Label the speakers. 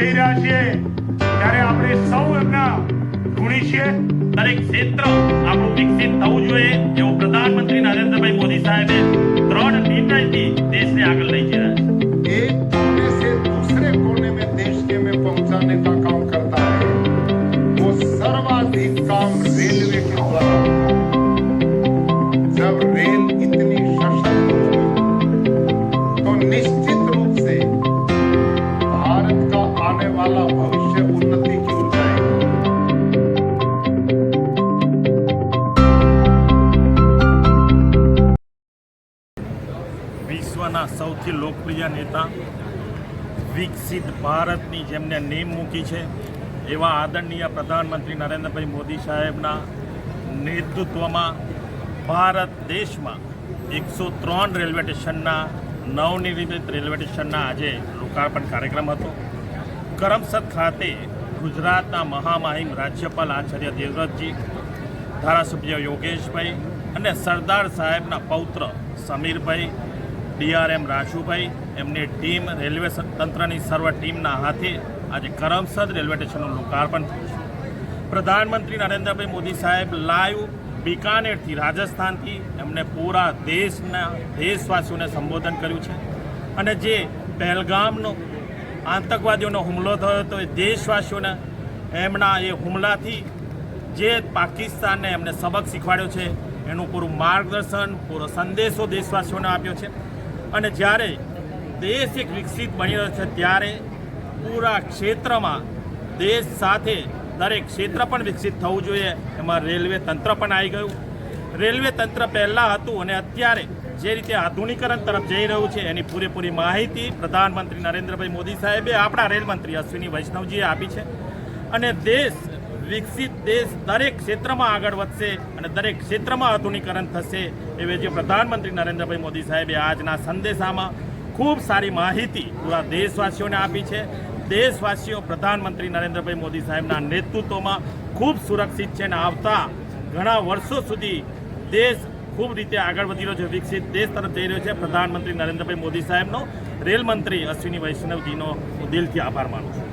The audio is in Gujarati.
Speaker 1: જઈ રહ્યા છીએ ત્યારે આપણે સૌ એમના ઋણી છીએ।
Speaker 2: દરેક ક્ષેત્ર આપણું વિકસિત થવું જોઈએ એવું પ્રધાનમંત્રી નરેન્દ્રભાઈ મોદી સાહેબે દ્રઢ નિર્ણયથી દેશને આગળ લઈ જઈ રહ્યા છે।
Speaker 3: एक कोने से दूसरे कोने में देश के में पहुंचाने का काम करता है, वो सर्वाधिक काम रेलवे के द्वारा होता है। जब रेल इतनी सशक्त होगी तो निश्चित रूप से भारत का आने वाला भविष्य उन्नति की ओर जाएगा।
Speaker 2: વિશ્વના સૌથી લોકપ્રિય નેતા, વિકસિત ભારતની જેમને નેમ મૂકી છે એવા આદરણીય પ્રધાનમંત્રી નરેન્દ્રભાઈ મોદી સાહેબના નેતૃત્વમાં ભારત દેશમાં 103 રેલવે સ્ટેશનના નવનિર્મિત રેલવે સ્ટેશનના આજે લોકાર્પણ કાર્યક્રમ હતો। કરમસદ ખાતે ગુજરાતના મહામહિમ રાજ્યપાલ આચાર્ય દેવવ્રતજી, ધારાસભ્ય યોગેશભાઈ અને સરદાર સાહેબના પૌત્ર સમીરભાઈ, DRM રાજુભાઈ, એમની ટીમ, રેલવે તંત્રની સર્વ ટીમના હાથે આજે કરમસદ રેલવે સ્ટેશનનું લોકાર્પણ થયું છે। પ્રધાનમંત્રી નરેન્દ્રભાઈ મોદી સાહેબ લાઈવ બિકાનેરથી, રાજસ્થાનથી એમને પૂરા દેશવાસીઓને સંબોધન કર્યું છે અને જે પહેલગામનો આતંકવાદીઓનો હુમલો થયો હતો એ દેશવાસીઓને એમના એ હુમલાથી જે પાકિસ્તાનને એમને સબક શીખવાડ્યો છે એનું પૂરું માર્ગદર્શન, પૂરો સંદેશો દેશવાસીઓને આપ્યો છે। અને જ્યારે દેશ એક વિકસિત બની રહ્યો છે ત્યારે પૂરા ક્ષેત્રમાં દેશ સાથે દરેક ક્ષેત્ર પણ વિકસિત થવું જોઈએ, એમાં રેલવે તંત્ર પણ આવી ગયું। રેલવે તંત્ર પહેલાં હતું અને અત્યારે જે રીતે આધુનિકરણ તરફ જઈ રહ્યું છે એની પૂરેપૂરી માહિતી પ્રધાનમંત્રી નરેન્દ્રભાઈ મોદી સાહેબે આપણા રેલમંત્રી અશ્વિની વૈષ્ણવજીએ આપી છે અને દેશ વિકસિત દેશ દરેક ક્ષેત્રમાં આગળ વધશે અને દરેક ક્ષેત્રમાં આધુનિકરણ થશે એવી જે પ્રધાનમંત્રી નરેન્દ્રભાઈ મોદી સાહેબે આજના સંદેશામાં ખૂબ સારી માહિતી પૂરા દેશવાસીઓને આપી છે। દેશવાસીઓ પ્રધાનમંત્રી નરેન્દ્રભાઈ મોદી સાહેબના નેતૃત્વમાં ખૂબ સુરક્ષિત છે અને આવતા ઘણા વર્ષો સુધી દેશ ખૂબ રીતે આગળ વધી રહ્યો છે, વિકસિત દેશ તરફ જઈ રહ્યો છે। પ્રધાનમંત્રી નરેન્દ્રભાઈ મોદી સાહેબનો રેલમંત્રી અશ્વિની વૈષ્ણવજીનો હું દિલથી આભાર માનું છું।